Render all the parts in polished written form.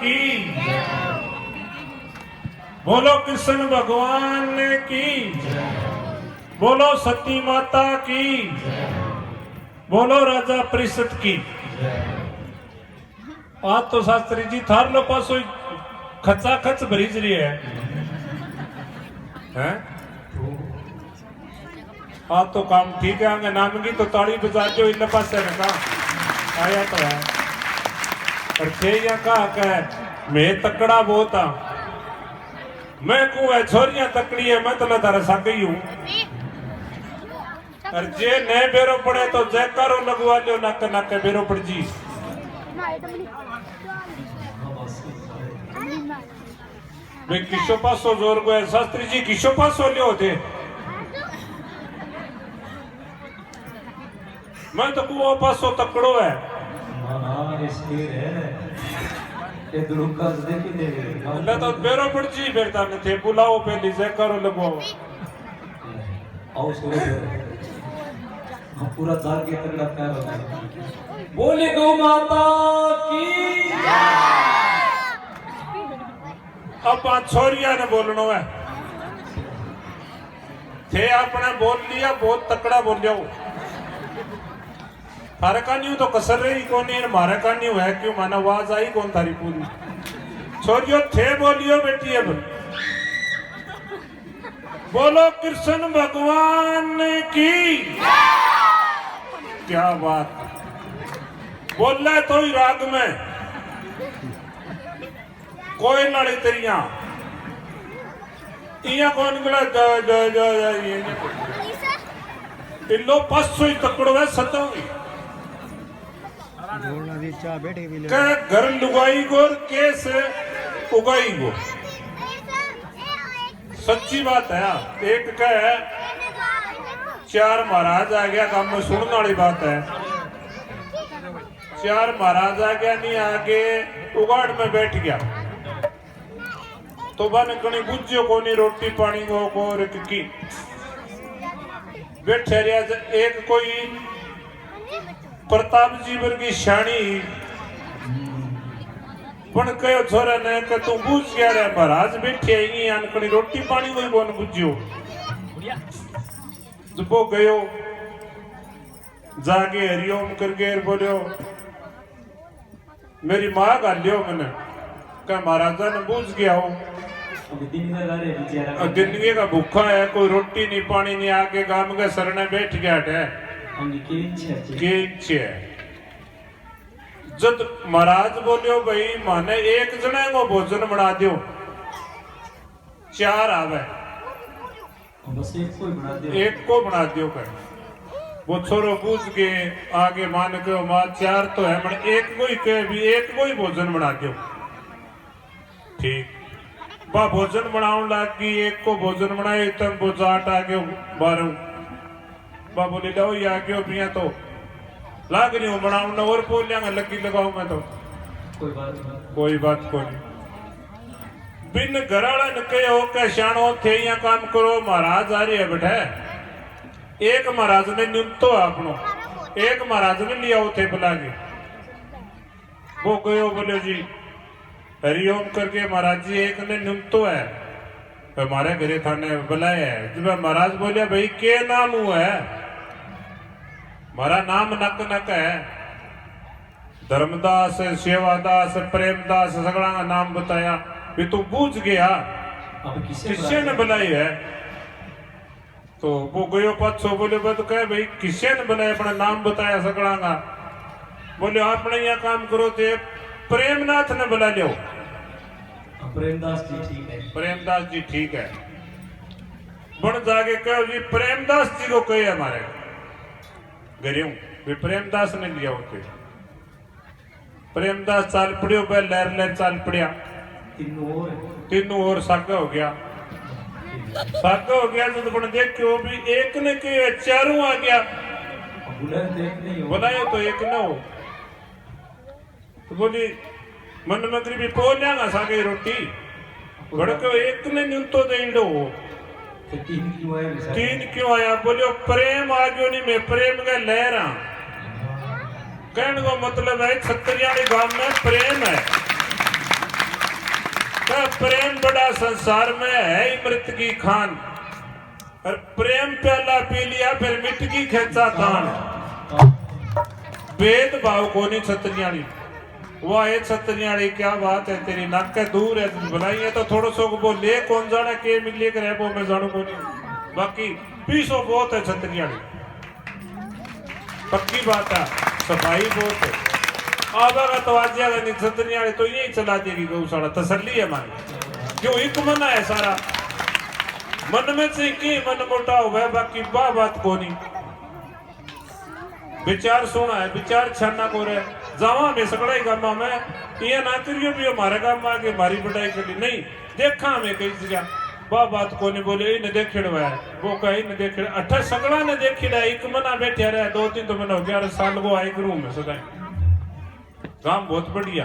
की, बोलो कृष्ण भगवान की, बोलो सती माता की, बोलो राजा परिषद की। आज तो शास्त्री जी थार लो पासो खचा खच भरीज रही है, हैं? आज तो काम ठीक है, आगे नाम की तो ताली बजा दो इन पासे ने कहा आया तो है, पर थे या कहा मैं तकड़ा बहुत हाँ, मैं को है छोरियां तकड़ी है, मैं तो लता रसा गई हूं। और जे नए बेरो पड़े तो जयकारो लगवा लो, नाक नाक बेरो पड़ जी। वे किशो पासो जोर को है, शास्त्री जी किशो पासो लियो थे, मैं तो कुओ पासो तकड़ो है। अल्लाह तो बेरो पड़ जी बेरता ने थे, बुलाओ पहले जयकारो लगवाओ। आओ सोरे हम पूरा दाल के तगड़ा प्यार होगा। बोले गौ माता की। अब छोरिया ने बोलना है, थे आपने बोल लिया, बहुत तकड़ा बोल लिया। थारे का नहीं तो कसर रही कौन है, मारे का नहीं है क्यों, माना आवाज आई कौन थारी पूरी। छोरियो थे बोलियो बेटी, अब बोलो कृष्ण भगवान की। क्या बात, बोल रहे तो ही राग में कोई लड़ी तेरिया इया कौन गला इल्लो पसो ही तकड़ो है सतोंगी घर लुगाई गोर केस उगाई गो। सच्ची बात है, एक कह चार महाराज आ गया, काम में सुनने वाली बात है। चार महाराज आ गया, नहीं आगे उगाड़ में बैठ गया, तो बन कणी बुझ्यो को नहीं, रोटी पानी को की बैठे रहा। एक कोई प्रताप जी वर्गी शाणी पण कयो छोरा ने कि तू बुझ गया रे, महाराज बैठे ही अनकणी रोटी पानी कोई कोन बुझ्यो। जब वो गयो जागे हरिओम करके बोलियो मेरी माँ गालियो मैंने क्या महाराजा ने बुझ गया हो, दिन का भूखा है, कोई रोटी नहीं पानी नहीं, आके गांव के सरने बैठ गया है। जब महाराज बोलियो भाई माने एक जने को भोजन बना दियो, चार आवे एक को बना दियो कर। वो छोरो पूछ के आगे मान के मां चार तो है, पर एक को ही कहे भी एक को ही भोजन बना दियो। ठीक बा भोजन बनाने लगी, एक को भोजन बनाए तब वो जाट आ गयो बारू। बा बोली लो ये आ गयो पिया तो लाग रही हूँ बनाऊंगा और बोल लिया लगी लगाऊ मैं तो कोई बात कोई बिन घराड़ा न कहो के शानो थे या काम करो, महाराज आ रही है बैठे। एक महाराज ने न्यूनतो आपनो, एक महाराज ने लिया थे बुला के, वो गयो बोलो जी हरिओम करके महाराज जी एक ने न्यूनतो है, हमारे घरे थाने बुलाया है। जब महाराज बोलिया भाई के नाम हुआ है, हमारा नाम नक नक है, धर्मदास सेवादास प्रेमदास सगड़ा का नाम बताया। भी तू बूझ गया किसने ने बुलाई है, तो वो गयो पाछो बोले तो कहे भाई किसने ने बुलाया, अपना नाम बताया सगड़ा का। बोले आपने यहाँ काम करो थे, प्रेमनाथ ने बुला लियो। प्रेमदास जी ठीक है, प्रेमदास जी ठीक है। बन जाके कहो जी प्रेमदास जी को कहे हमारे गरियों भी प्रेमदास ने लिया होते। प्रेमदास चाल पड़ियो, बे लहर लहर चाल पड़िया, तीनों और सागा हो गया। सागा हो गया तो बन देखो भी एक ने के चारों आ गया, बुलाए तो एक न हो। तो बोली मन मंत्री भी पोलिया सागे रोटी भड़को एक ने न्यून तो देंडो तीन क्यों आया। बोलियो प्रेम आ गयो नहीं, मैं प्रेम का लहरा कहने को मतलब है छतरियाली गांव में प्रेम है। का प्रेम बड़ा संसार में है ही मृत की खान, और प्रेम प्याला पी लिया फिर मिट की खेचा तान। भेदभाव को नहीं छतरियाली, वाह ये छतरियाली क्या बात है तेरी, नाक के दूर है बनाई है तो थोड़ा सो को ले कौन जाने के मिले कर वो मैं जानू को नहीं, बाकी पीसो बहुत है छतरियाली, पक्की बात है, सफाई बहुत है। आवागा तो आज जाएगा नहीं छतरियाली तो यही चला देगी गौशाला, तसल्ली है मान, क्यों एक मना है सारा मन में से की मन मोटा हुआ है, बाकी बा बात को नहीं, विचार सोना है, विचार छाना को रहे जावा में सकड़ाई गामा में ये ना करियो भी हमारे गाम में आके मारी बढ़ाई करी नहीं, देखा हमें कई जगह बा बात को नहीं बोले इन देखे है वो कहीं न देखे अठा सगड़ा ने देखी रहा एक मना बैठे रहे 2-3 तो महीना 11 साल वो आई रूम में सदा गांव बहुत बढ़िया,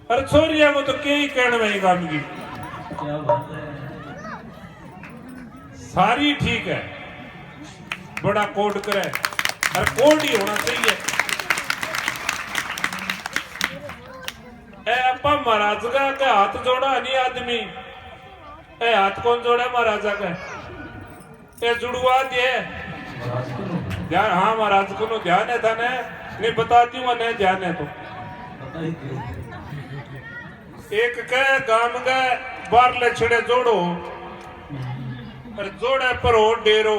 अरे छोरिया वो तो क्या ही कहने में गांव की क्या बात है, सारी ठीक है, बड़ा कोड करे और कोड ही होना चाहिए। ए अपा महाराज का हाथ जोड़ा नहीं आदमी, ए हाथ कौन जोड़ा महाराजा का, ए जुड़वा दिए ध्यान, हाँ महाराज को ध्यान है था नहीं बताती हूँ नहीं ध्यान है तो एक कह गांव गए बार ले छिड़े जोड़ो और जोड़े पर हो डेरो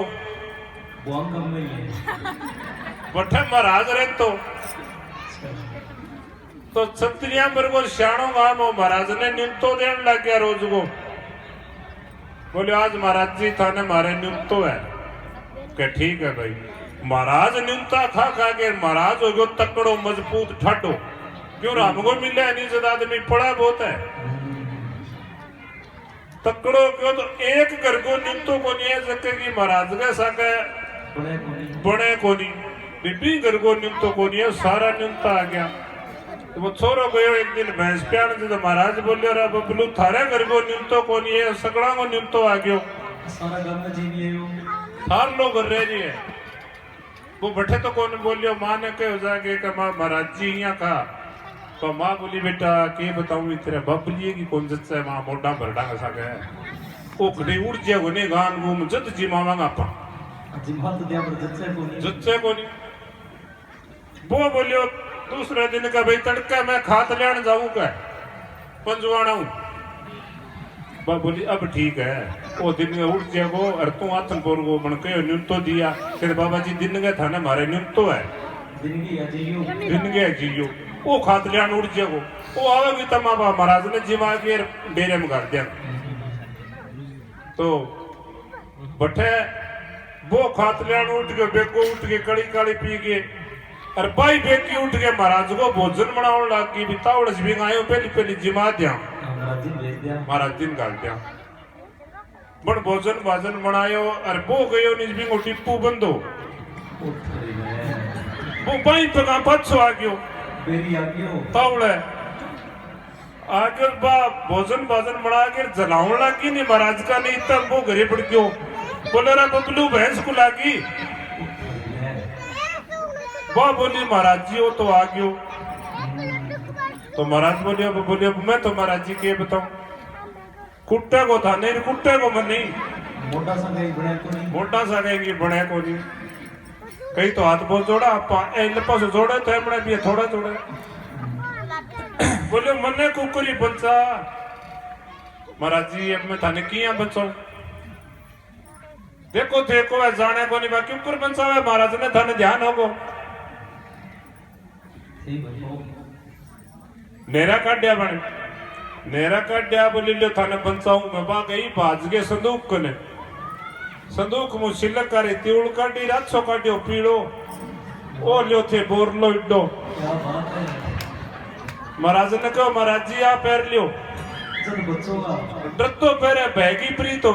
बठे महाराज रहे तो छत्रिया पर को श्याणो गांव महाराज ने न्यूनतो देने लग गया रोज को, बोले आज महाराज जी थाने मारे न्यूनतो है, क्या ठीक है भाई, महाराज न्यूनता खा खा के महाराज हो गयो तकड़ो मजबूत ठाडो, क्यों हमको मिले नहीं ज्यादा आदमी पड़ा बहुत है, तकड़ो क्यों तो एक घर को न्यूनतो को नहीं है सकेगी महाराज का सके बड़े को नहीं, बीबी घर को न्यूनतो को नहीं है, सारा न्यूनता आ गया। तो वो छोरो गयो एक दिन भैंस प्यान तो महाराज बोले रे बबलू थारे घर को न्यूनतो को नहीं है, सगड़ा को न्यूनतो आ गयो, सारा गांव में जी लिए हो थार लोग कर रहे नहीं है, वो बैठे तो कौन बोलियो माँ ने कहो जाके कि माँ महाराज जी यहाँ का, तो माँ बोली बेटा के बताऊं तेरे बबली की कौन जत से माँ मोटा भरडा का है वो खड़ी उड़ जाए गोने गान घूम जत जी मावांगा पा जिम्मा तो दिया पर जत से को नहीं, वो बोलियो दूसरे दिन का भाई तड़का मैं खात लेने जाऊं क्या पंजवाना हूं, बा बोली अब ठीक है, वो दिन में उठ जाएगो और तू आतनपुर को बन के न्यूनतो दिया, तेरे बाबा जी दिन गए थाने मारे न्यूनतो है, दिन गए जियो वो खात लिया उड़ जाएगो, वो आवेगी तमाबा महाराज ने जिमा के डेरे में कर दिया, तो बठे वो खात लिया उठ के बेको उठ के कड़ी काली पी के और भाई बेकी उठ के महाराज को भोजन बनाने लगी, बितावड़ भी आयो पहली पहली जिमा दिया महाराज दिन गाल दिया, बड़ भोजन भाजन बनायो और वो गयो निज भी टिप्पू बंदो, वो भाई पका पछो आ गयो तावड़े आगे बा भोजन भाजन बना के जलावन लगी नहीं महाराज का नहीं तब वो घरे पड़ गयो, बोले रे बबलू भैंस को लागी, वाह बोली महाराज जी वो तो आ गयो, तो महाराज बोलियो मैं तो महाराज जी के बताऊं, कुट्टे को था नहीं कुट्टे को मन नहीं, मोटा सा कहीं बने को नहीं, कहीं तो हाथ बहुत जोड़ा लपा से जोड़े तो हमने भी थोड़ा जोड़े, बोलियो मने कुकुरी बचा महाराज जी अब मैं थाने किया बचाऊं, देखो देखो है जाने को नहीं बाकी ऊपर बचा है महाराज ने थाने ध्यान होगो, नेरा काटिया बने नेरा काटिया बोली लो थाने बचाऊं मैं बा गई भाज के संदूक को ने संदूक मु शिलक करे तिउड़ काटी राछो काटियो पीड़ो ओ लियो थे बोरलो इड्डो, महाराज ने कहो महाराज जी आप पैर लियो डरतो पैरे बैगी प्रीत हो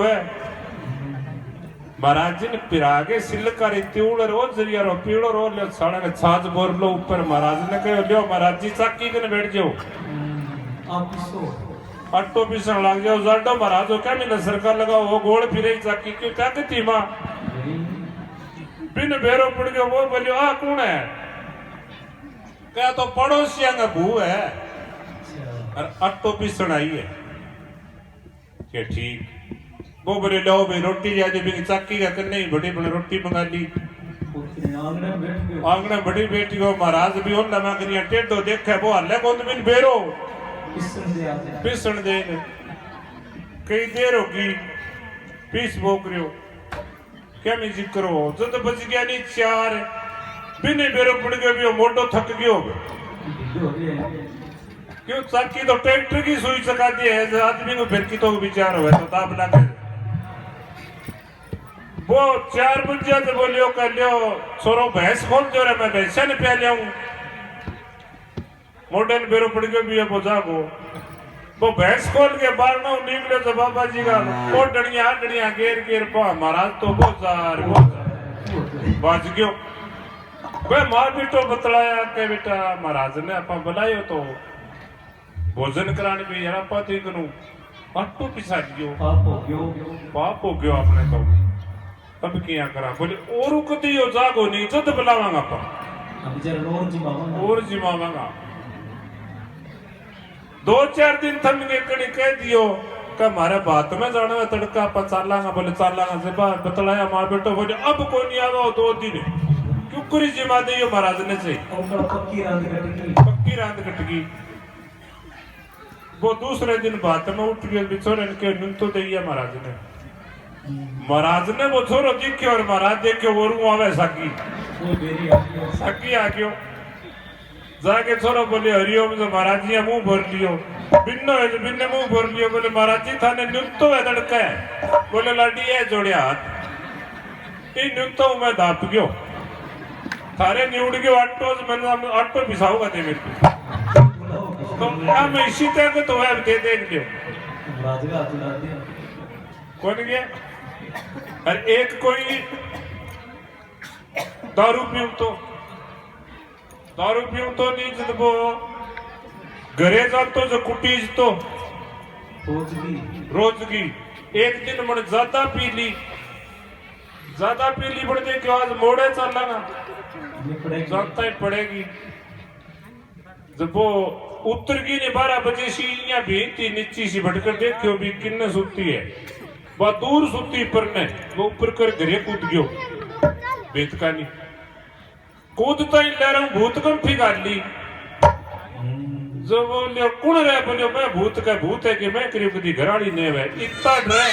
महाराज जी ने पिरागे सिलकारी तिउड़ रो जरिया रो पीड़ो रो ले साड़ा ने छाज बोरलो ऊपर, महाराज ने कहो लियो महाराज जी चाकी कने बैठ जाओ आप पिसो अट्टो पिसन लग जाओ जाडो महाराज हो क्या मैंने सरकार लगाओ वो गोल फिरे चाकी क्यों क्या कहती माँ बिन बेरो पड़ गयो, वो बोलियो आ कौन है, क्या तो पड़ोसिया का भू है और अट्टो पिसन आई है, के ठीक वो बोले लो भाई रोटी आज भी चाकी का करने ही बड़ी बड़ी रोटी मंगा ली आंगने बड़ी बेटी को महाराज भी हो लमा करिया टेढ़ो देखे वो हल्ले को बिन बेरो पिसन दे कई देर होगी पीस बोक रहे हो क्या मैं जिक्र हो जब तो बच गया नहीं चार बिने बेरो पड़ गए भी मोटो थक गयो क्यों चाकी तो ट्रैक्टर की सुई चका दी है आदमी को फिर की तो विचार हुआ तो दाब लगे वो 4 बजे से बोलियो कर लियो छोरो भैंस खोल दो रे मैं भैंसा ने पे लियाऊं मॉडर्न बेरो पड़ गयो भी वो जागो वो भैंस खोल के बाहर ना निकले तो बाबा जी का कोटड़ियां घेर घेर पा महाराज तो बाजार बाज गयो वे मां बेटो बतलाया के बेटा महाराज ने आपा बुलायो तो भोजन कराने भी यार आपा थी करूं आटो पिसा दियो पाप हो गयो आपने तो अब किया करा बोले और कदी यो जागो नहीं जद बुलावांगा आपा अब जरा और जिमावांगा 2-4 दिन थम के कड़ी कह दियो कि हमारे बात में जाना है तड़का आपा चालांगा बोले चालांगा से बाहर बतलाया मां बेटो बोले अब कोई नहीं आवा 2 दिन क्यों करी जिमा दे महाराज ने से पक्की रात कट गई वो दूसरे दिन बात में उठ गए बिछोरे के नुन तो दैया महाराज ने वो छोरो दिखे और महाराज देखे वो रू आवे साकी आ गयो जाके छोरो बोले हरिओम जो महाराज जी मुंह भर लियो बिन्ने मुंह भर लियो बोले महाराज जी थाने नुन तो है तड़का है बोले लाडी है जोड़िया हाथ ये नुन तो मैं दाप गयो थारे निउड़ के आटो पिसाऊंगा दे मेरे को तो मैं इसी तरह के तो है दे लियो कौन गया अरे एक कोई दारू पीऊं तो नहीं जब वो घरे जातो जो कुटीज तो रोज की एक दिन मन ज्यादा पी ली बड़ दे के आज मोड़े चलाना जानता ही पड़ेगी जब वो उत्तर की नहीं 12 बजे सी या भीती नीची सी भटकर देखियो भी किन्ने सुती है वह दूर सुती पर ने वो ऊपर कर घरे कूद गयो बेतका नहीं कूदता ही ले रहा हूं भूत कम फिगार ली जो बोले कौन रहे बोले मैं भूत है कि मैं करीब कदी घराड़ी ने है इतना डरे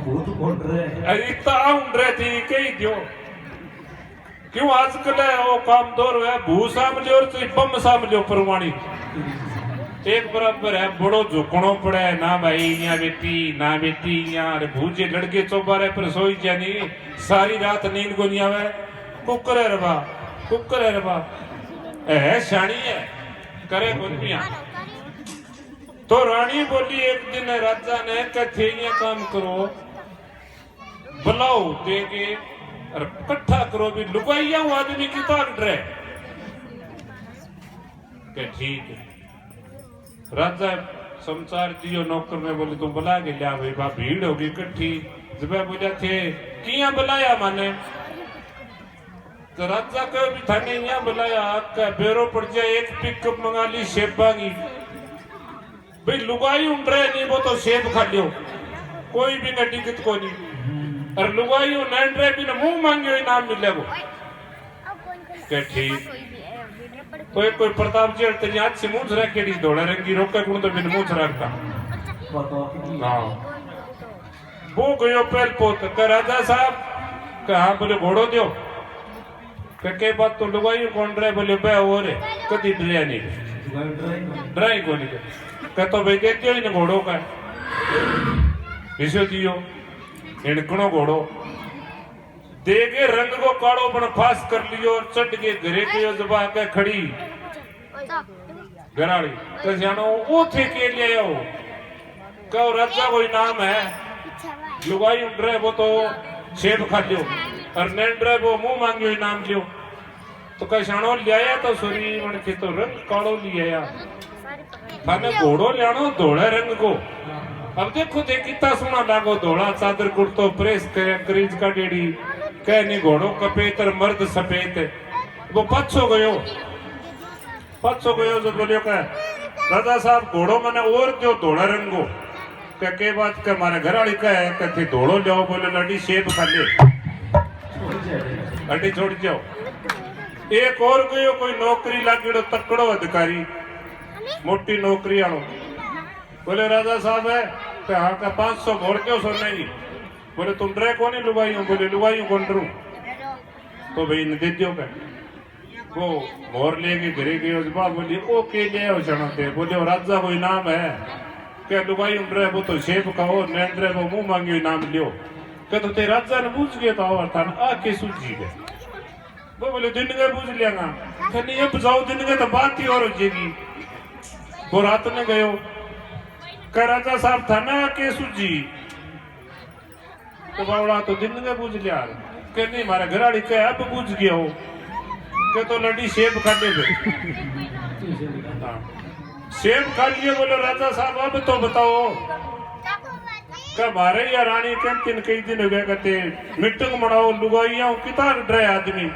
भूत बोल रहे इतना आउं डरे थी कही दियो क्यों आजकल है वो काम दौर है भू सामलियो और बम सामलियो परवाणी एक बराबर है बड़ो झुकनो पड़े ना भाई यहाँ बेटी यहाँ भूजे लड़के चौबारे पर सोई जानी सारी रात नींद को नहीं आवे कुकर है रबा है शानी है करे बोलिया तो रानी बोली एक दिन राजा ने कथे काम करो बुलाओ देंगे और इकट्ठा करो भी लुगाइया आदमी की ताक डरे ठीक है राजा समाचार दियो नौकर में बोले तुम बुला के लिया भाई बा भीड़ होगी इकट्ठी जब बोला थे किया बुलाया माने तो राजा को भी थाने यहाँ बुलाया का बेरो पड़ जाए एक पिकअप मंगा ली शेबा की भाई लुगाई उड़ रहे नहीं वो तो सेब खा लियो कोई भी न दिक्कत को नहीं और लुगाई नैन रहे भी न मुंह मांगे इनाम मिले वो ठीक कोई प्रताप जी तेरी आज से मूछ रख के दौड़ा रंगी रोका कुण तो बिन मूछ रखता हां वो गयो पहल पोत का राजा साहब कहा बोले घोड़ो दियो के बात तो लुगाई कौन रहे बोले बे और कदी डरिया नहीं ड्राई को नहीं कह तो भाई दे दियो इन घोड़ो का इसे दियो इनकणो घोड़ो देगे रंग को काड़ो बन फास कर लियो और चढ़ के घरे के जबा के खड़ी घराड़ी तो जानो वो थे के लिए आओ कहो राजा कोई नाम है लुगाई उठ रहे वो तो सेब खा लियो और नैन रहे वो मुंह मांगियो इनाम लियो तो कह शानो लिया तो सोरी मन के तो रंग काड़ो लिया थाने घोड़ो लियानो धोड़े रंग को अब देखो देख कितना सोना लागो धोड़ा चादर कुर्तो प्रेस करीज का डेड़ी कह नहीं घोड़ो कपेत और मर्द सफेद वो पछो गयो जो बोलियो कह राजा साहब घोड़ो मैंने और जो धोड़ा रंगो के बात का हमारे घर वाली का है कथे धोड़ो जाओ बोले लड़ी सेब खा ले छोड़ जाए लड़ी छोड़ जाओ। एक और गयो कोई नौकरी लागेड़ो तकड़ो अधिकारी मोटी नौकरी वालों बोले राजा साहब है तो हाँ का 500 भोर क्यों सोने की बोले तुम डरे कौन ही लुगाई हूँ बोले लुगाई हूँ कौन डरू तो भाई ने दे दियो का वो मोर लेके घरे गए बा बोली ओ के ले आओ चढ़ाते बोले वो राजा कोई नाम है क्या लुगाई उम्र वो तो शेप का हो नेंद्रे वो मुंह मांगे नाम लियो क्या तो ते राजा ने पूछ गया था और था आ के सूझी गए वो बोले दिन गए पूछ लियागा क्या नहीं अब जाओ दिन गए तो बात ही और हो जाएगी वो रात में गयो क्या राजा साहब था ना के सूझी तो बावड़ा तो दिन गए पूछ लिया क्या नहीं हमारा घराड़ी क्या अब पूछ गया हो के तो लड़ी सेब खा ले सेब खा लिए बोले राजा साहब अब तो बताओ कब मारे या रानी कैंटीन कई दिन हो गया कहते मीटिंग मनाओ लुगाइया कितना डरे आदमी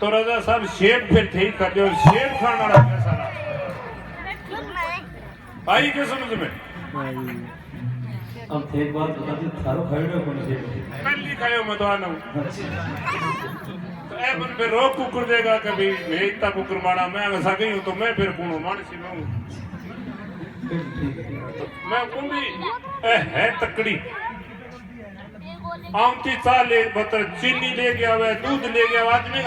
तो राजा साहब सेब फिर थे कर दियो सेब खाना रहा सारा आई के समझ में अब एक बात बता दी थारो खायो कौन से पहली खायो मैं तो आना हूँ ए मन पे रोक कुकुर देगा कभी मैं इतना कुकुर मारा मैं अगर सगी हूँ तो मैं फिर कौन मानसी में हूँ मैं कौन भी है तकड़ी आमती चाल ले बतर चीनी ले गया हुआ दूध ले गया आदमी